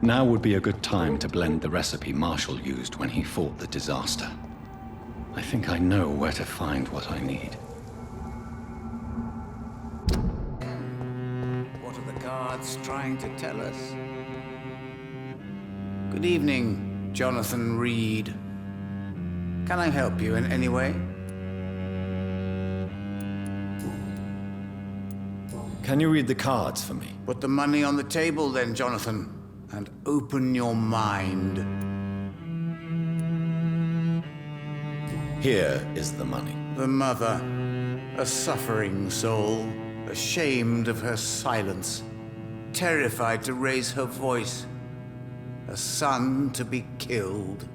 Now would be a good time to blend the recipe Marshall used when he fought the disaster. I think I know where to find what I need. What are the guards trying to tell us? Good evening, Jonathan Reed. Can I help you in any way? Can you read the cards for me? Put the money on the table then, Jonathan, and open your mind. Here is the money. The mother, a suffering soul, ashamed of her silence, terrified to raise her voice, a son to be killed.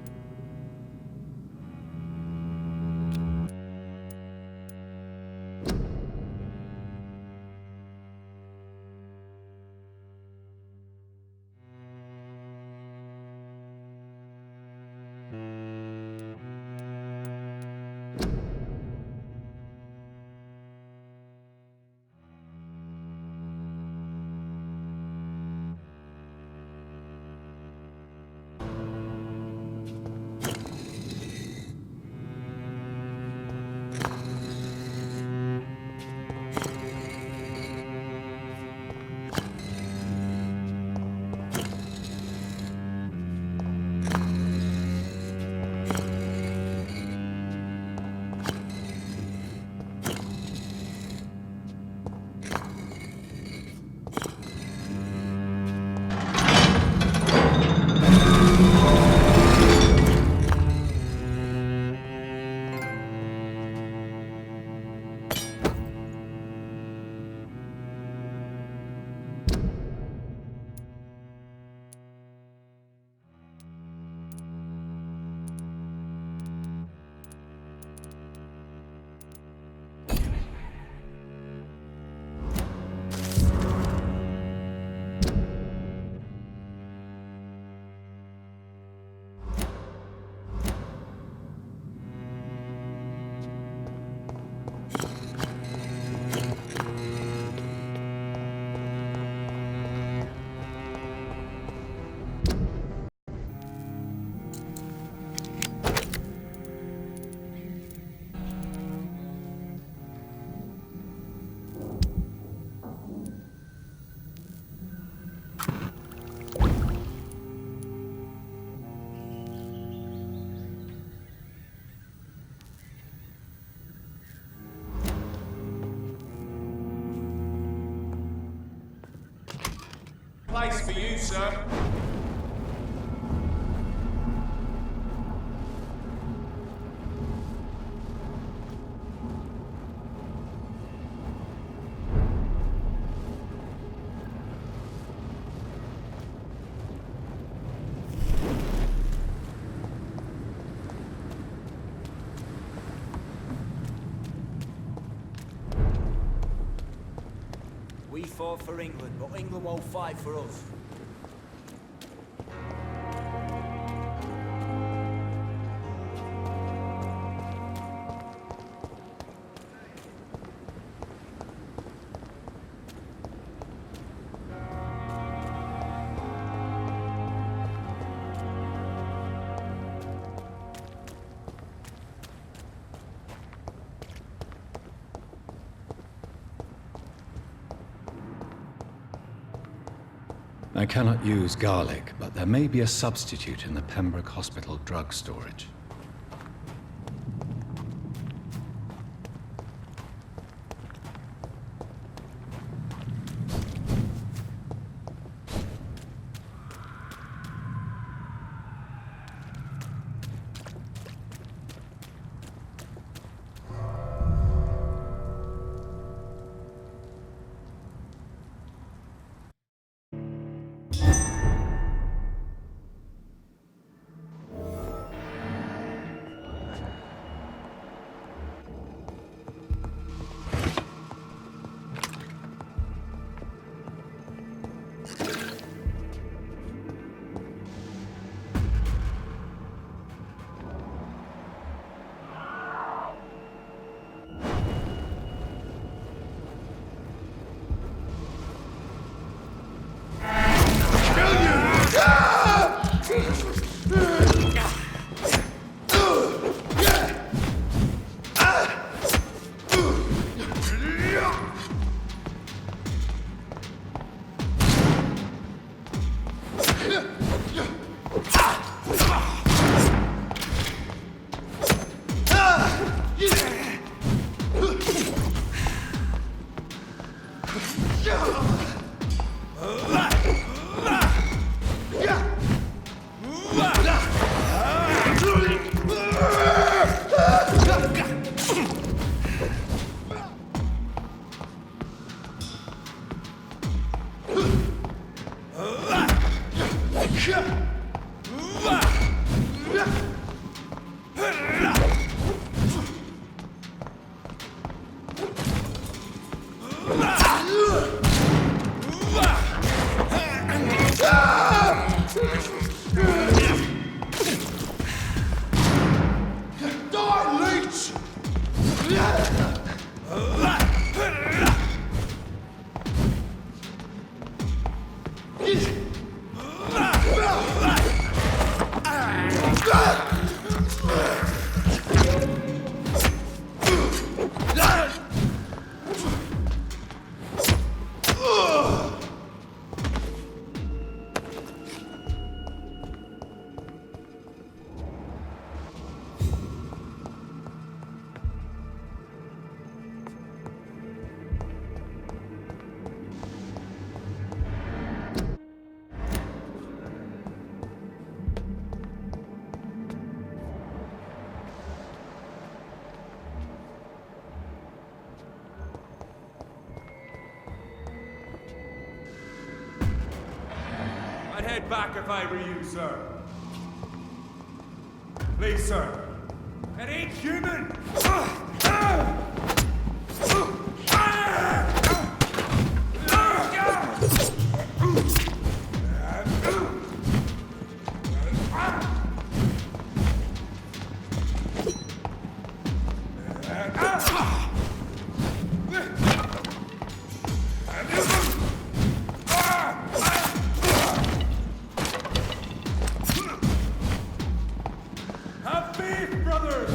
Place for you, sir. We fought for England, but England won't fight for us. I cannot use garlic, but there may be a substitute in the Pembroke Hospital drug storage. I'd head back if I were you, sir. Please, sir. It ain't human! Have faith, brothers!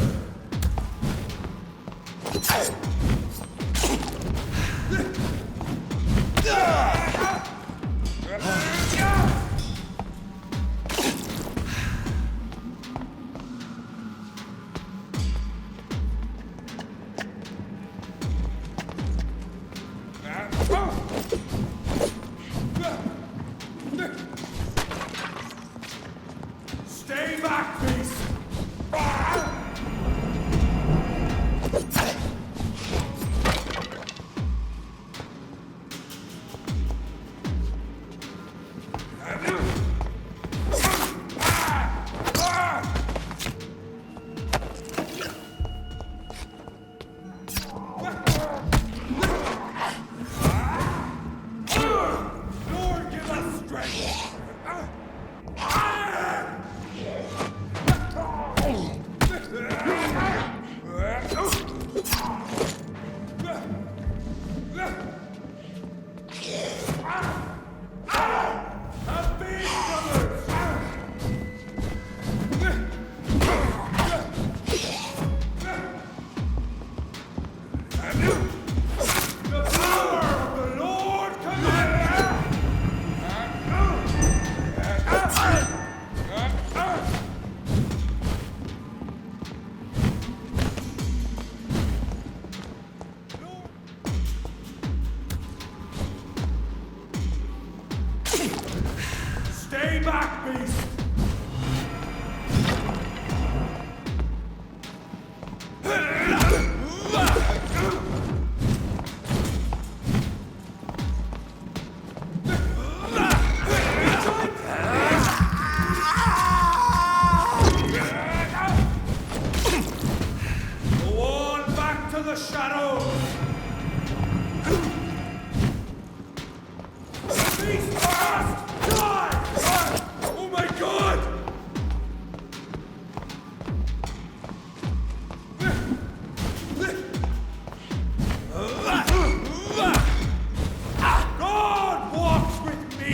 Stay back, beast! Lord, give us strength! Have faith, brothers! The power of the Lord commands! Stay back, beast! Go on back to the shadows! Beast fast! Die! Oh my god! God walks with me!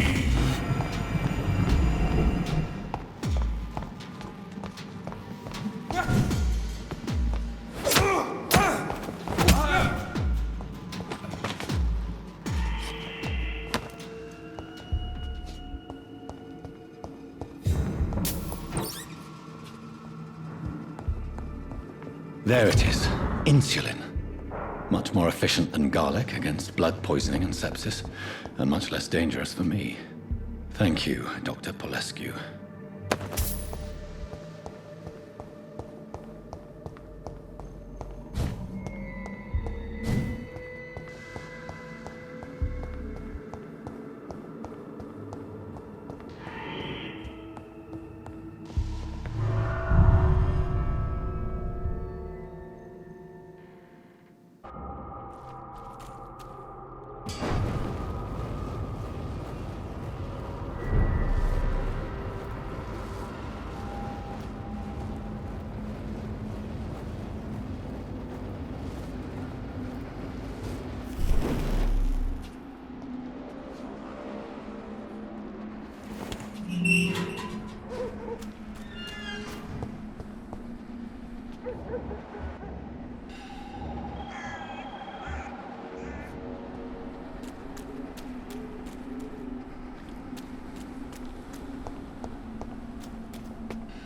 There it is. Insulin. Much more efficient than garlic against blood poisoning and sepsis, and much less dangerous for me. Thank you, Dr. Polescu.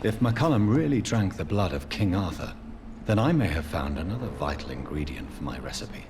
If McCullum really drank the blood of King Arthur, then I may have found another vital ingredient for my recipe.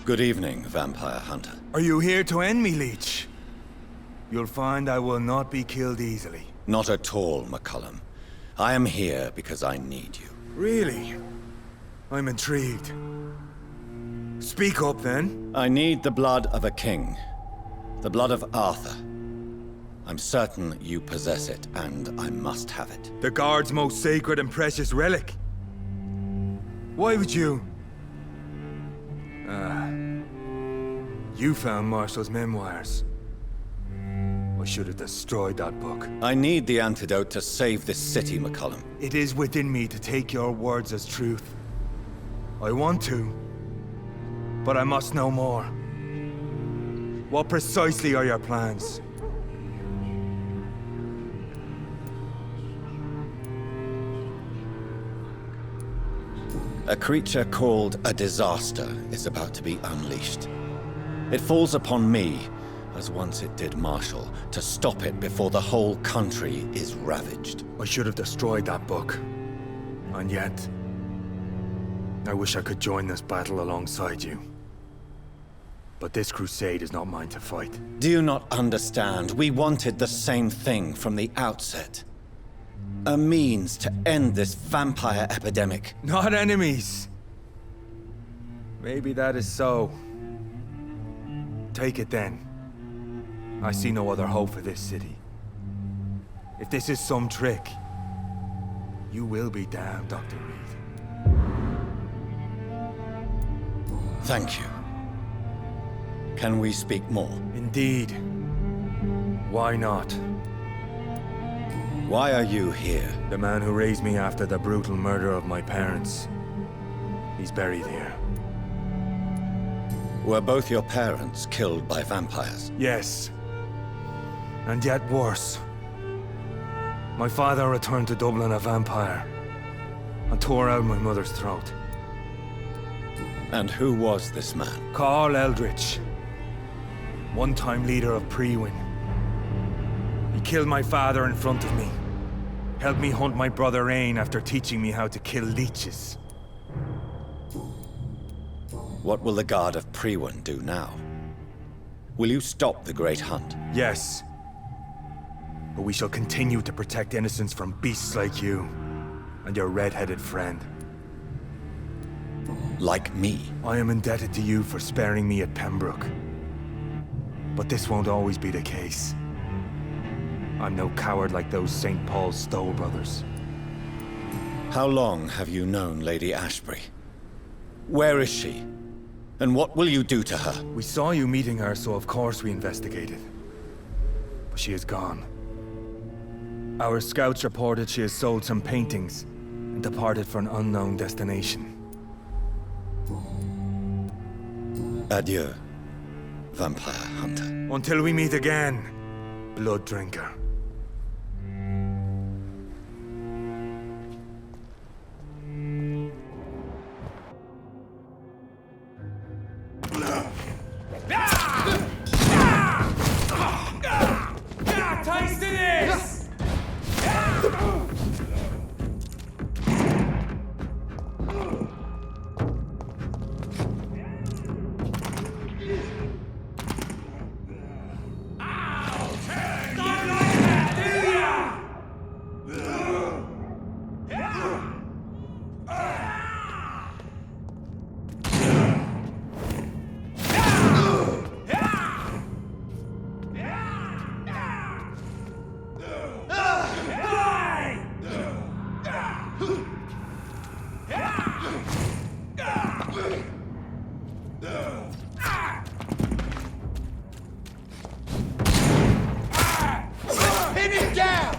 Good evening, vampire hunter. Are you here to end me, Leech? You'll find I will not be killed easily. Not at all, McCullum. I am here because I need you. Really? I'm intrigued. Speak up, then. I need the blood of a king. The blood of Arthur. I'm certain you possess it, and I must have it. The Guard's most sacred and precious relic. Why would you? You found Marshall's memoirs. I should have destroyed that book. I need the antidote to save this city, McCullum. It is within me to take your words as truth. I want to, but I must know more. What precisely are your plans? A creature called a disaster is about to be unleashed. It falls upon me, as once it did Marshall, to stop it before the whole country is ravaged. I should have destroyed that book. And yet, I wish I could join this battle alongside you. But this crusade is not mine to fight. Do you not understand? We wanted the same thing from the outset. A means to end this vampire epidemic. Not enemies. Maybe that is so. Take it then. I see no other hope for this city. If this is some trick, you will be damned, Dr. Reed. Thank you. Can we speak more? Indeed. Why not? Why are you here? The man who raised me after the brutal murder of my parents. He's buried here. Were both your parents killed by vampires? Yes. And yet worse. My father returned to Dublin a vampire and tore out my mother's throat. And who was this man? Carl Eldritch. One-time leader of Prewin. He killed my father in front of me. Helped me hunt my brother Ain after teaching me how to kill leeches. What will the Guard of Prewin do now? Will you stop the Great Hunt? Yes. But we shall continue to protect innocents from beasts like you. and your red-headed friend. Like me. I am indebted to you for sparing me at Pembroke. But this won't always be the case. I'm no coward like those St. Paul Stowe brothers. How long have you known Lady Ashbury? Where is she? And what will you do to her? We saw you meeting her, so of course we investigated. But she is gone. Our scouts reported she has sold some paintings and departed for an unknown destination. Adieu, vampire hunter. Until we meet again, blood drinker. Taste of this! Pin him down!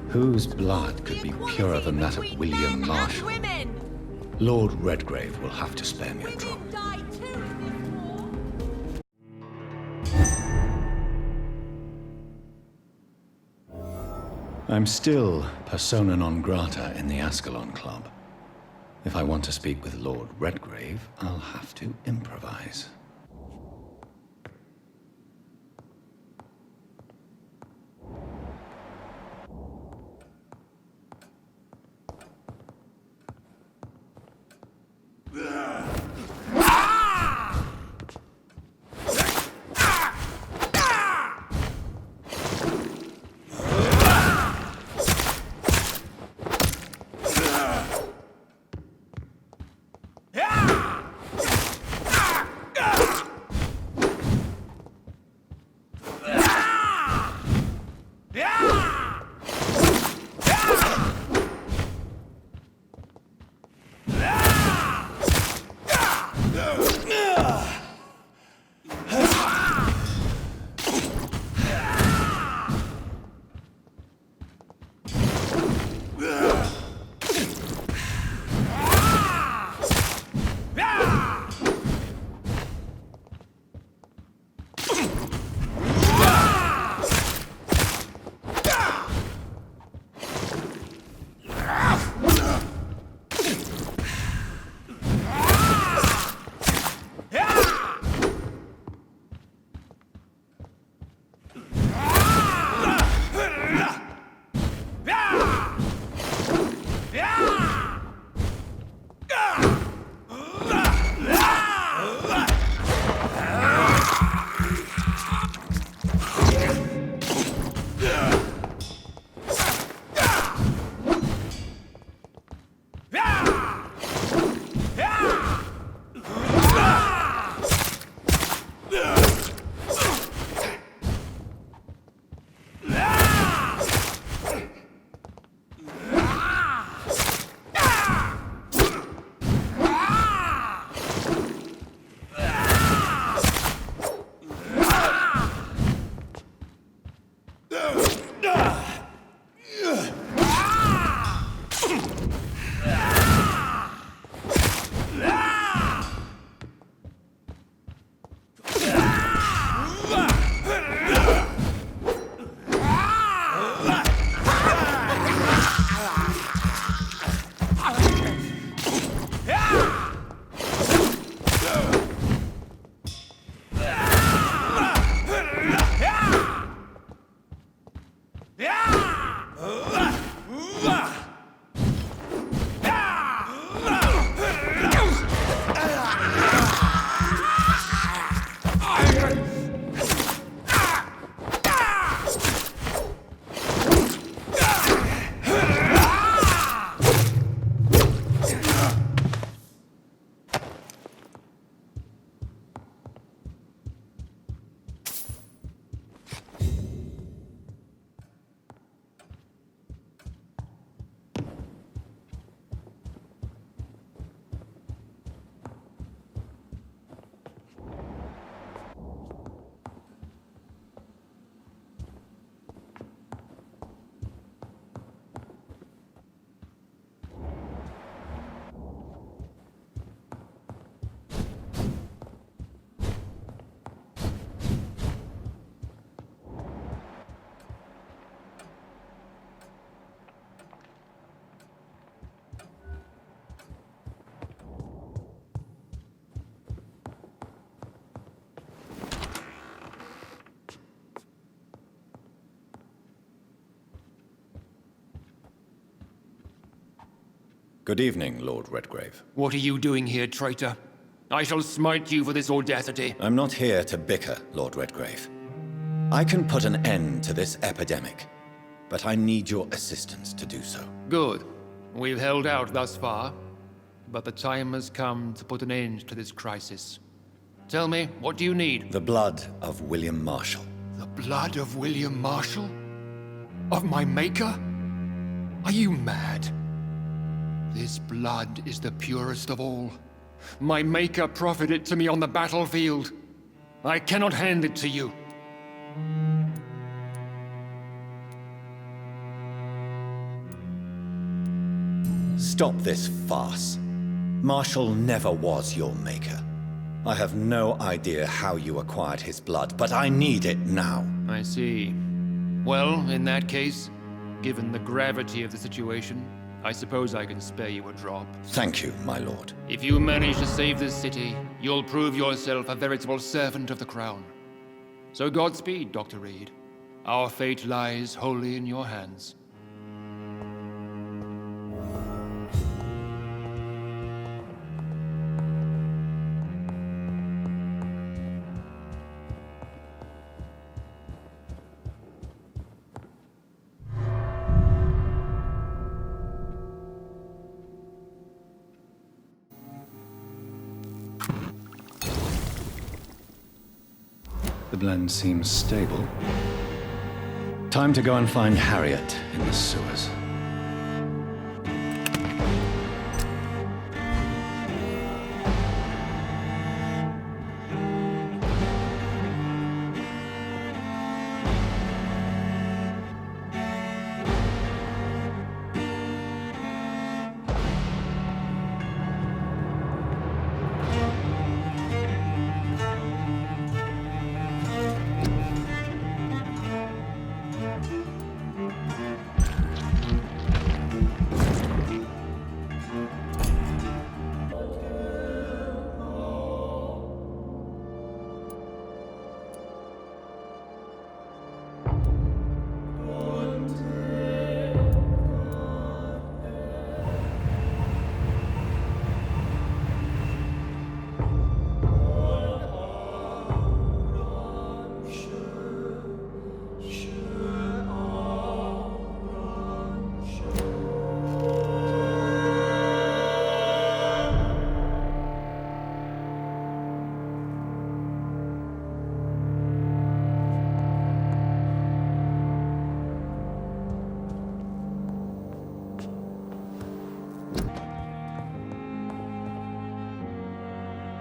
Whose blood could be purer than that of William Marshall? Lord Redgrave will have to spare me a drop. I'm still persona non grata in the Ascalon Club. If I want to speak with Lord Redgrave, I'll have to improvise. Good evening, Lord Redgrave. What are you doing here, traitor? I shall smite you for this audacity. I'm not here to bicker, Lord Redgrave. I can put an end to this epidemic, but I need your assistance to do so. Good. We've held out thus far, but the time has come to put an end to this crisis. Tell me, what do you need? The blood of William Marshall. The blood of William Marshall? Of my maker? Are you mad? This blood is the purest of all. My maker proffered it to me on the battlefield. I cannot hand it to you. Stop this farce. Marshall never was your maker. I have no idea how you acquired his blood, but I need it now. I see. Well, in that case, given the gravity of the situation, I suppose I can spare you a drop. Thank you, my lord. If you manage to save this city, you'll prove yourself a veritable servant of the crown. So Godspeed, Dr. Reed. Our fate lies wholly in your hands. The blend seems stable. Time to go and find Harriet in the sewers.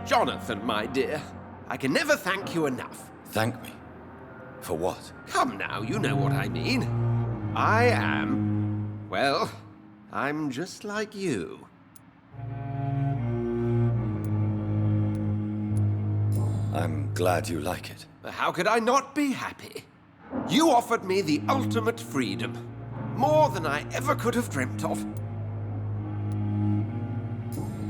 Jonathan, my dear, I can never thank you enough. Thank me? For what? Come now, you know what I mean. I am... well, I'm just like you. I'm glad you like it. How could I not be happy? You offered me the ultimate freedom. More than I ever could have dreamt of.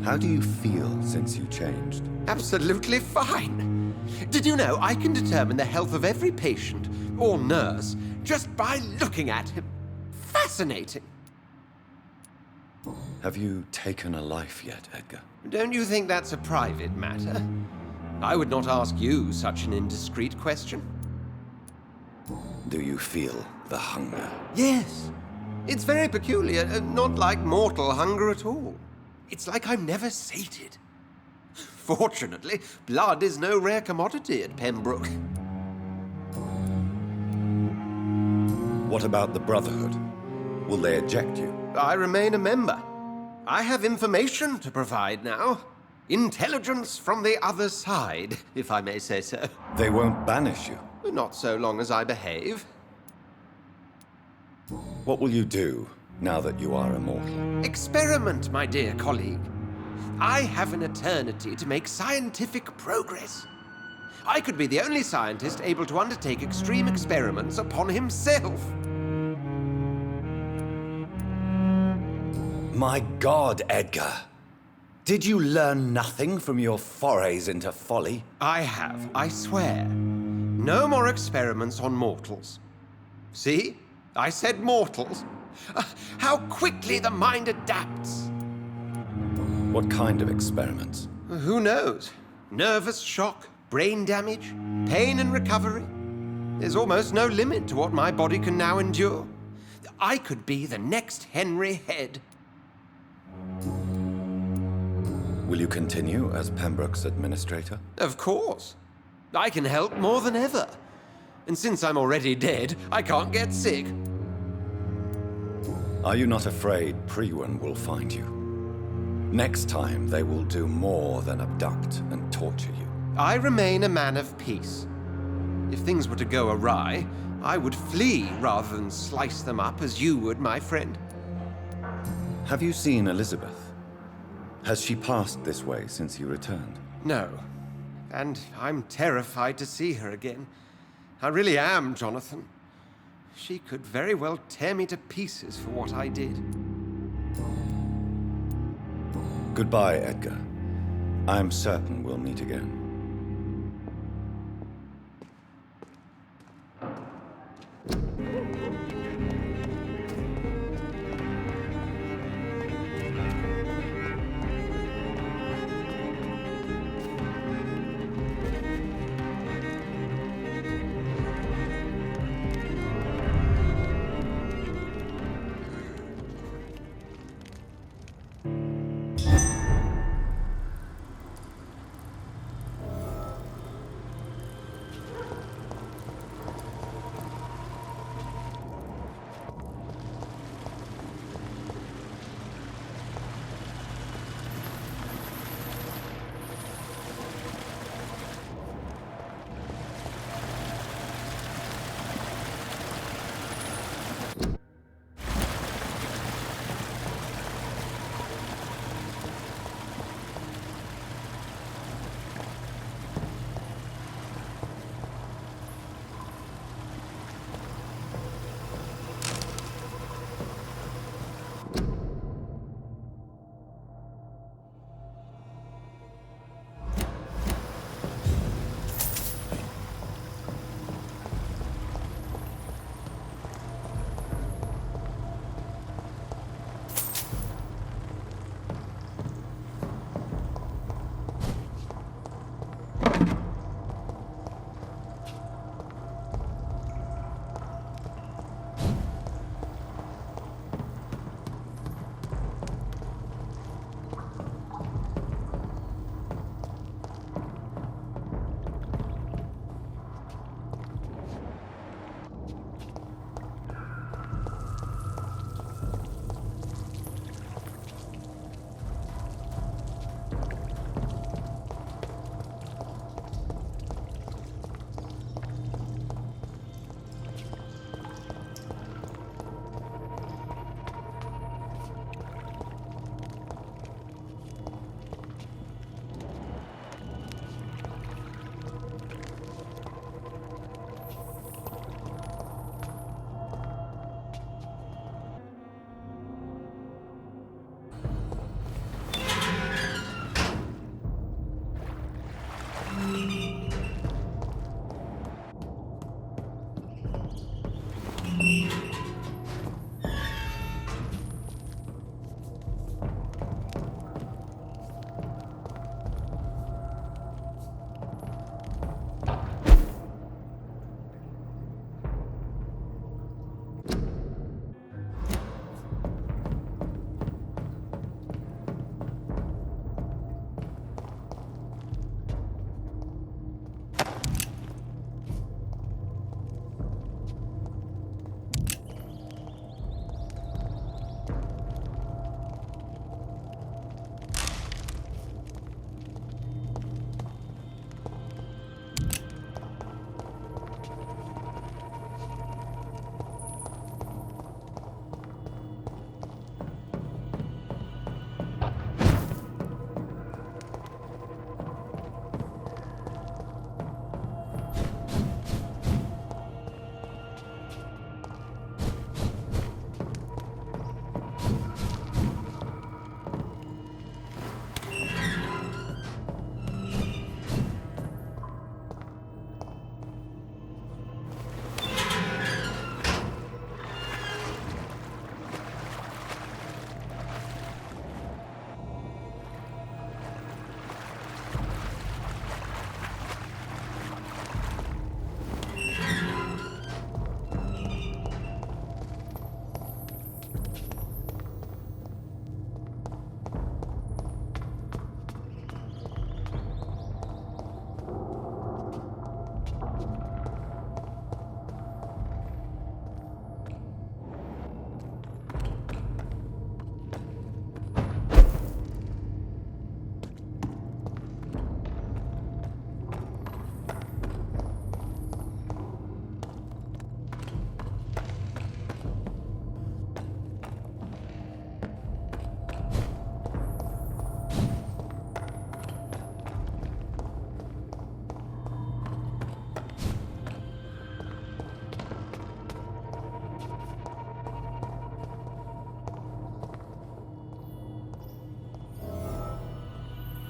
How do you feel since you changed? Absolutely fine. Did you know I can determine the health of every patient or nurse just by looking at him? Fascinating. Have you taken a life yet, Edgar? Don't you think that's a private matter? I would not ask you such an indiscreet question. Do you feel the hunger? Yes. It's very peculiar, not like mortal hunger at all. It's like I'm never sated. Fortunately, blood is no rare commodity at Pembroke. What about the Brotherhood? Will they eject you? I remain a member. I have information to provide now. Intelligence from the other side, if I may say so. They won't banish you. Not so long as I behave. What will you do now that you are immortal? Experiment, my dear colleague. I have an eternity to make scientific progress. I could be the only scientist able to undertake extreme experiments upon himself. My God, Edgar. Did you learn nothing from your forays into folly? I have, I swear. No more experiments on mortals. See? I said mortals. How quickly the mind adapts. What kind of experiments? Who knows? Nervous shock, brain damage, pain and recovery. There's almost no limit to what my body can now endure. I could be the next Henry Head. Will you continue as Pembroke's administrator? Of course. I can help more than ever. And since I'm already dead, I can't get sick. Are you not afraid Priwen will find you? Next time, they will do more than abduct and torture you. I remain a man of peace. If things were to go awry, I would flee rather than slice them up as you would, my friend. Have you seen Elizabeth? Has she passed this way since you returned? No. And I'm terrified to see her again. I really am, Jonathan. She could very well tear me to pieces for what I did. Goodbye, Edgar. I am certain we'll meet again.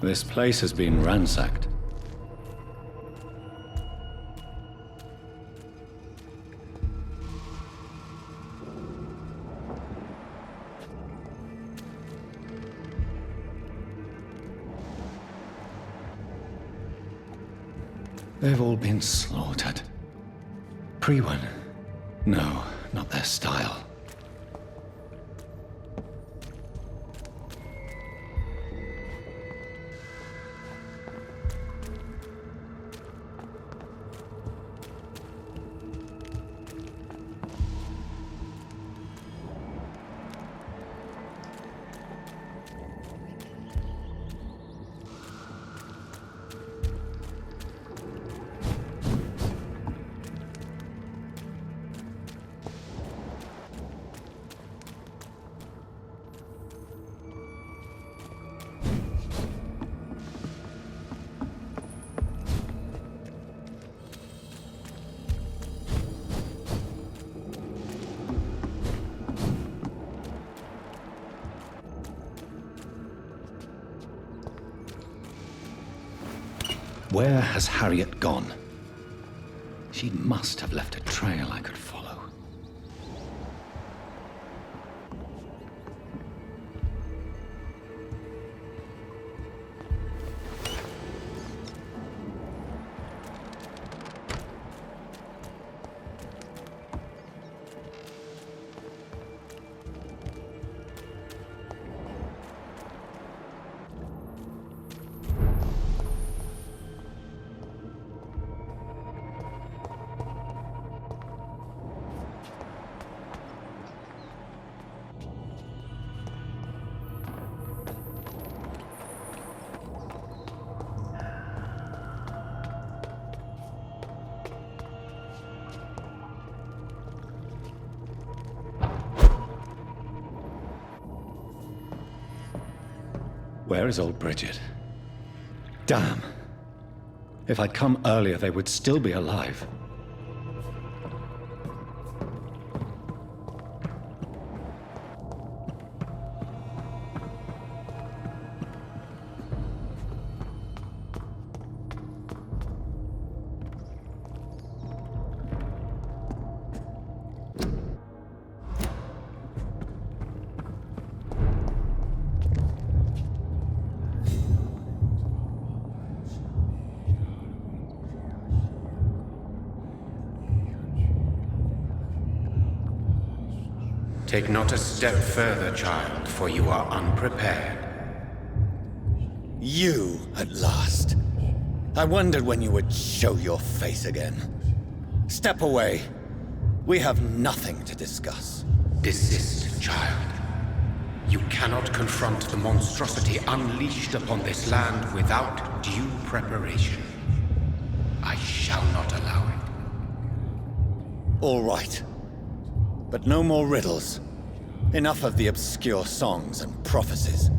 This place has been ransacked. They've all been slaughtered. Priwen? No, not their style. Where has Harriet gone? She must have left a trail I could follow. Where is old Bridget? Damn. If I'd come earlier, they would still be alive. Take not a step further, child, for you are unprepared. You, at last. I wondered when you would show your face again. Step away. We have nothing to discuss. Desist, child. You cannot confront the monstrosity unleashed upon this land without due preparation. I shall not allow it. All right. But no more riddles. Enough of the obscure songs and prophecies.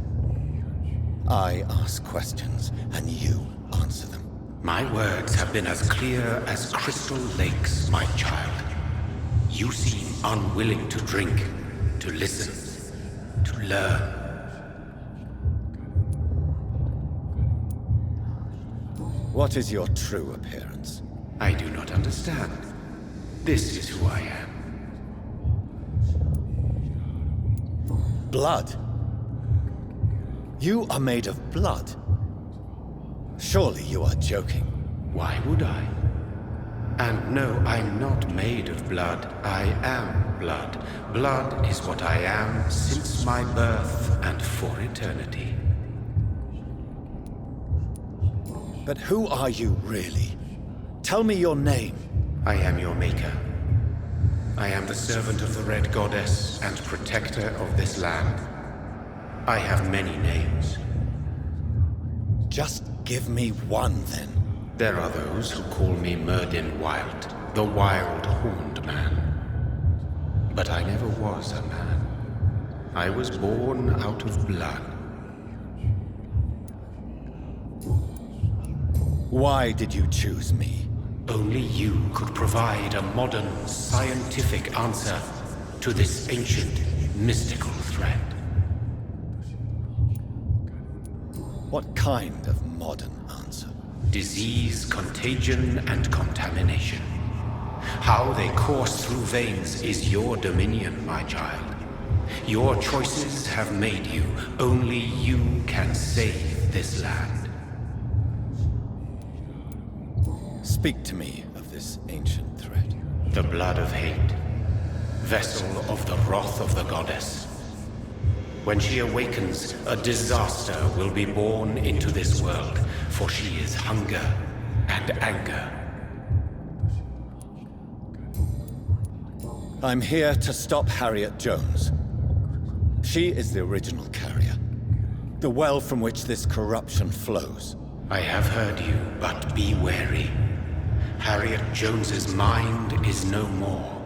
I ask questions, and you answer them. My words have been as clear as crystal lakes, my child. You seem unwilling to drink, to listen, to learn. What is your true appearance? I do not understand. This is who I am. Blood? You are made of blood. Surely you are joking. Why would I? And no, I'm not made of blood. I am blood. Blood is what I am since my birth and for eternity. But who are you really? Tell me your name. I am your maker. I am the servant of the Red Goddess and protector of this land. I have many names. Just give me one, then. There are those who call me Myrddin Wild, the Wild Horned Man. But I never was a man. I was born out of blood. Why did you choose me? Only you could provide a modern, scientific answer to this ancient, mystical threat. What kind of modern answer? Disease, contagion, and contamination. How they course through veins is your dominion, my child. Your choices have made you. Only you can save this land. Speak to me of this ancient threat. The blood of hate. Vessel of the wrath of the goddess. When she awakens, a disaster will be born into this world, for she is hunger and anger. I'm here to stop Harriet Jones. She is the original carrier. The well from which this corruption flows. I have heard you, but be wary. Harriet Jones's mind is no more.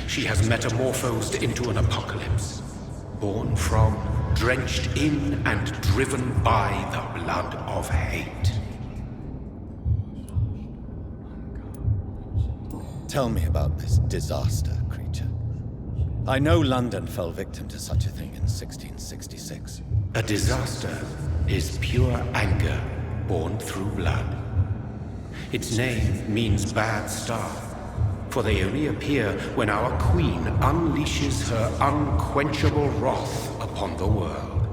She has metamorphosed into an apocalypse. Born from, drenched in, and driven by the blood of hate. Tell me about this disaster, creature. I know London fell victim to such a thing in 1666. A disaster is pure anger born through blood. Its name means bad star, for they only appear when our queen unleashes her unquenchable wrath upon the world.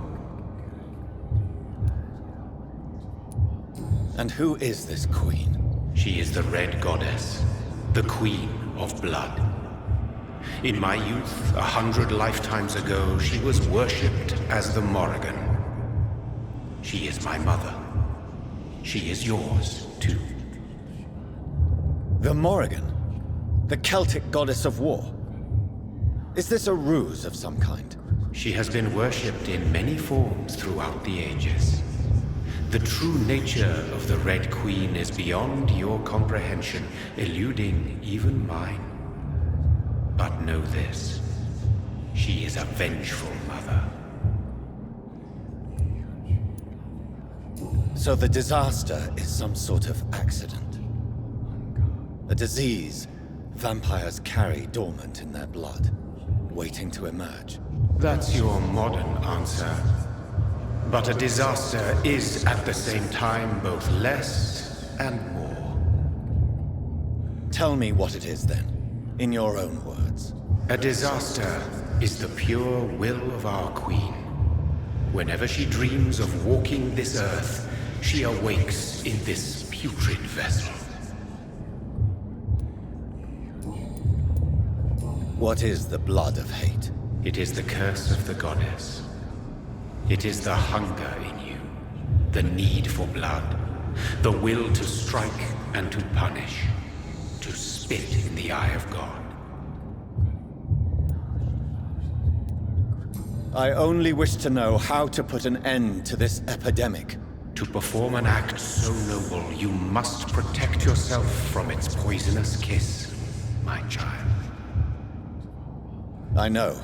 And who is this queen? She is the Red Goddess, the Queen of Blood. In my youth, 100 lifetimes ago, she was worshipped as the Morrigan. She is my mother. She is yours, too. The Morrigan? The Celtic goddess of war? Is this a ruse of some kind? She has been worshipped in many forms throughout the ages. The true nature of the Red Queen is beyond your comprehension, eluding even mine. But know this, she is a vengeful mother. So the disaster is some sort of accident. A disease vampires carry dormant in their blood, waiting to emerge. That's your modern answer. But a disaster is at the same time both less and more. Tell me what it is then, in your own words. A disaster is the pure will of our queen. Whenever she dreams of walking this earth, she awakes in this putrid vessel. What is the blood of hate? It is the curse of the goddess. It is the hunger in you, the need for blood, the will to strike and to punish, to spit in the eye of God. I only wish to know how to put an end to this epidemic. To perform an act so noble, you must protect yourself from its poisonous kiss, my child. I know.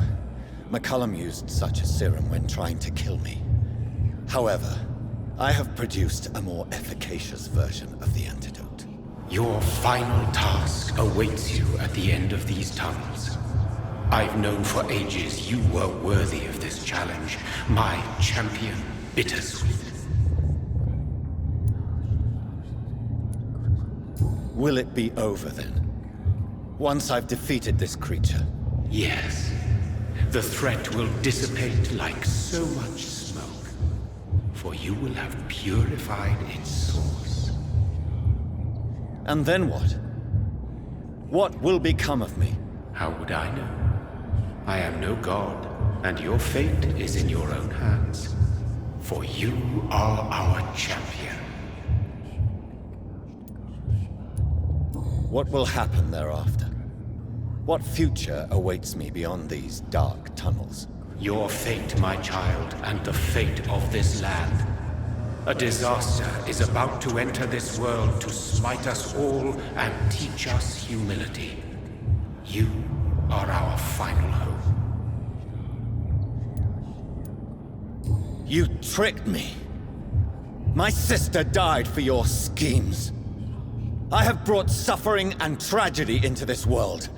McCullum used such a serum when trying to kill me. However, I have produced a more efficacious version of the antidote. Your final task awaits you at the end of these tunnels. I've known for ages you were worthy of this challenge, my champion, Bittersweet. Will it be over then? Once I've defeated this creature? Yes. The threat will dissipate like so much smoke, for you will have purified its source. And then what? What will become of me? How would I know? I am no god, and your fate is in your own hands. For you are our champion. What will happen thereafter? What future awaits me beyond these dark tunnels? Your fate, my child, and the fate of this land. A disaster is about to enter this world to smite us all and teach us humility. You are our final hope. You tricked me. My sister died for your schemes. I have brought suffering and tragedy into this world.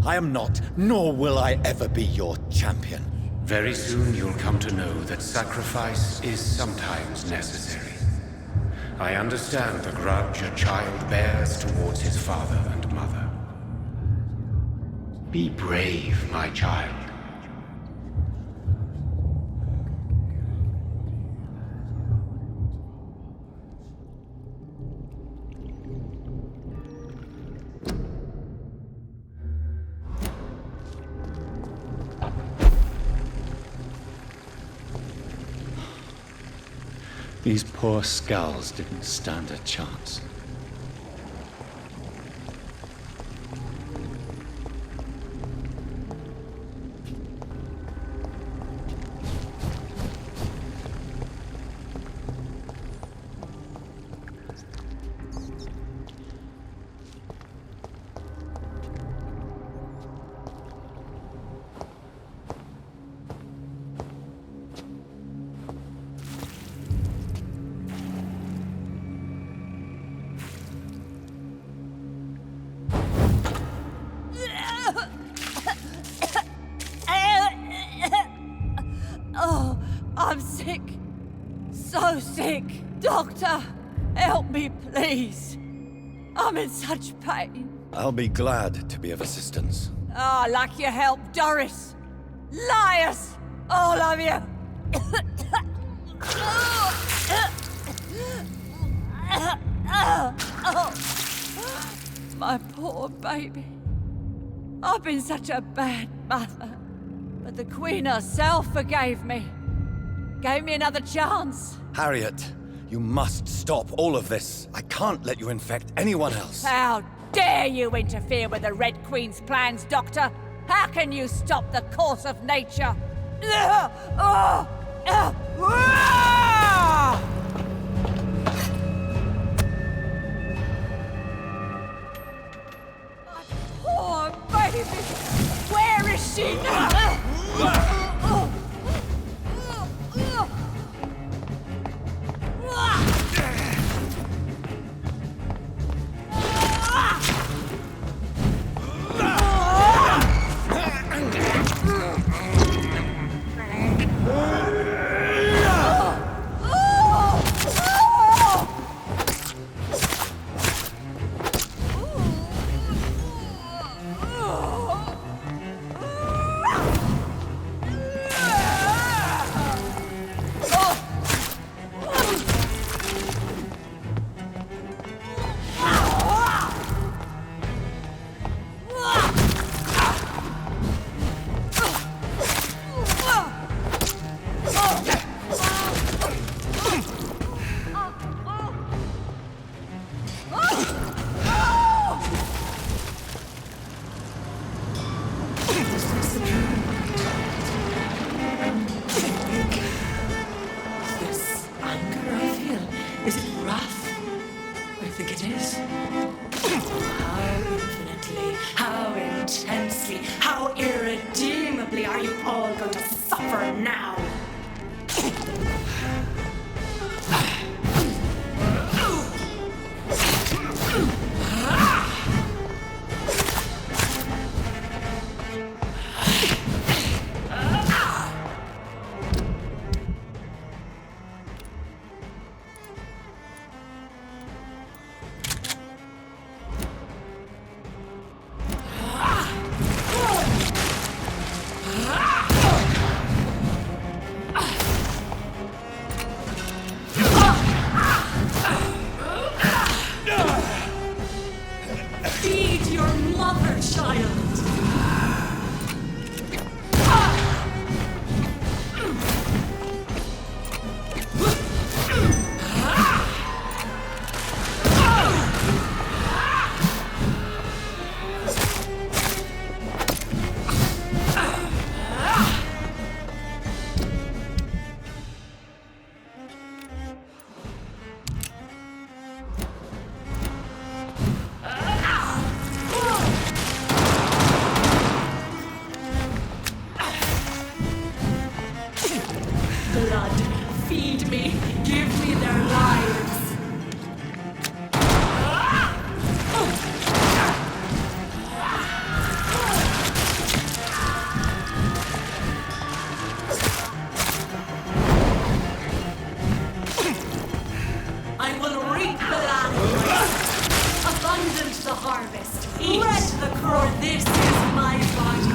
I am not, nor will I ever be your champion. Very soon you'll come to know that sacrifice is sometimes necessary. I understand the grudge a child bears towards his father and mother. Be brave, my child. These poor skulls didn't stand a chance. Oh, I'm sick. So sick. Doctor, help me, please. I'm in such pain. I'll be glad to be of assistance. Ah, like your help, Doris. Liars! All of you! My poor baby. I've been such a bad mother. But the Queen herself forgave me. Gave me another chance. Harriet, you must stop all of this. I can't let you infect anyone else. How dare you interfere with the Red Queen's plans, Doctor? How can you stop the course of nature? My poor baby! Where is she now? Is it rough? I think it is. How infinitely, how intensely, how irredeemably are you all going to suffer now? Feed your mother, child! harvest. Eat the crop. This is my body.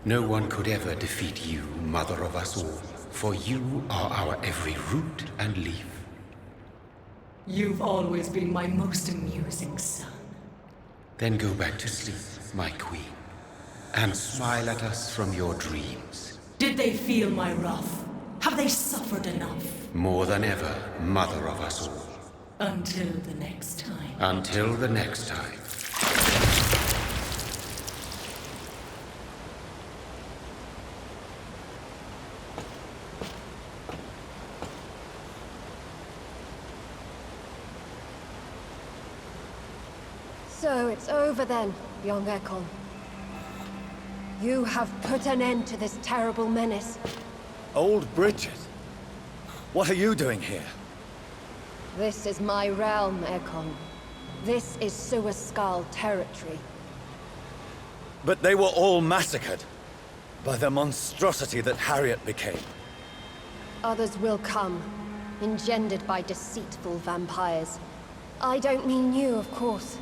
No one could ever defeat you, mother of us all, for you are our every root and leaf. You've always been my most amusing son. Then go back to sleep, my queen, and smile at us from your dreams. Did they feel my wrath? Have they suffered enough? More than ever, mother of us all. Until the next time. Until the next time. So it's over then, young Ekon. You have put an end to this terrible menace. Old Bridget? What are you doing here? This is my realm, Ekon. This is Suaskal territory. But they were all massacred by the monstrosity that Harriet became. Others will come, engendered by deceitful vampires. I don't mean you, of course.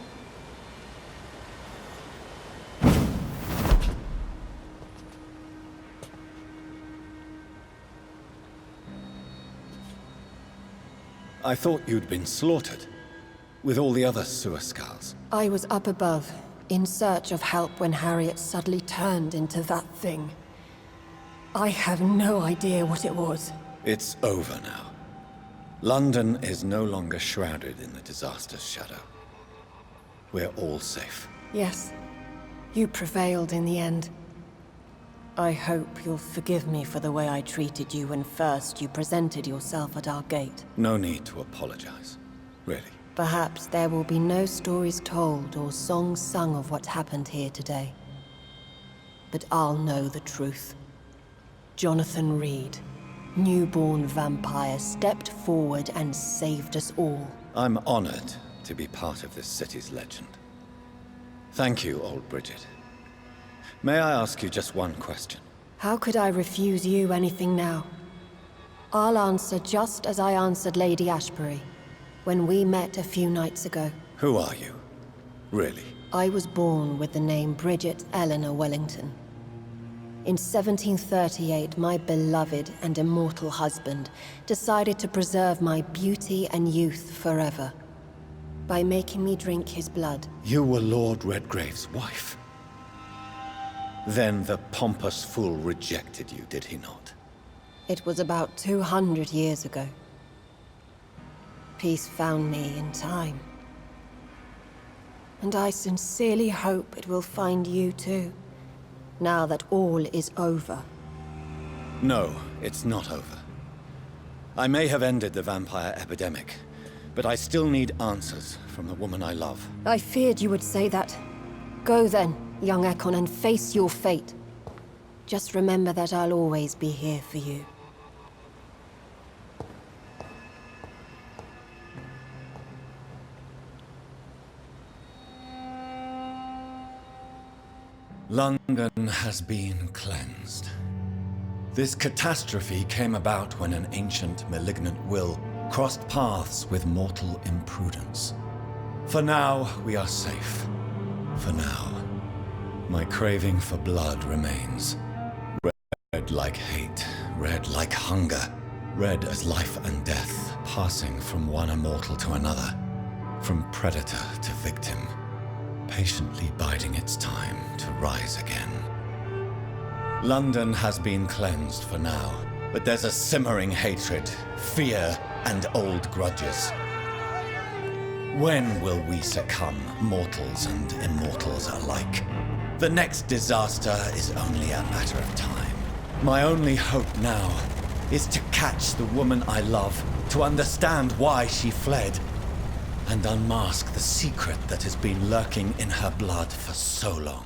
I thought you'd been slaughtered, with all the other Suaskals. I was up above, in search of help when Harriet suddenly turned into that thing. I have no idea what it was. It's over now. London is no longer shrouded in the disaster's shadow. We're all safe. Yes, you prevailed in the end. I hope you'll forgive me for the way I treated you when first you presented yourself at our gate. No need to apologize, really. Perhaps there will be no stories told or songs sung of what happened here today. But I'll know the truth. Jonathan Reed, newborn vampire, stepped forward and saved us all. I'm honored to be part of this city's legend. Thank you, old Bridget. May I ask you just one question? How could I refuse you anything now? I'll answer just as I answered Lady Ashbury when we met a few nights ago. Who are you? Really? I was born with the name Bridget Eleanor Wellington. In 1738, my beloved and immortal husband decided to preserve my beauty and youth forever. By making me drink his blood. You were Lord Redgrave's wife. Then the pompous fool rejected you, did he not? It was about 200 years ago. Peace found me in time. And I sincerely hope it will find you too, now that all is over. No, it's not over. I may have ended the vampire epidemic, but I still need answers from the woman I love. I feared you would say that. Go then, young Ekon, and face your fate. Just remember that I'll always be here for you. London has been cleansed. This catastrophe came about when an ancient, malignant will crossed paths with mortal imprudence. For now, we are safe. For now. My craving for blood remains. Red like hate, red like hunger, red as life and death, passing from one immortal to another, from predator to victim, patiently biding its time to rise again. London has been cleansed for now, but there's a simmering hatred, fear, and old grudges. When will we succumb, mortals and immortals alike? The next disaster is only a matter of time. My only hope now is to catch the woman I love, to understand why she fled, and unmask the secret that has been lurking in her blood for so long.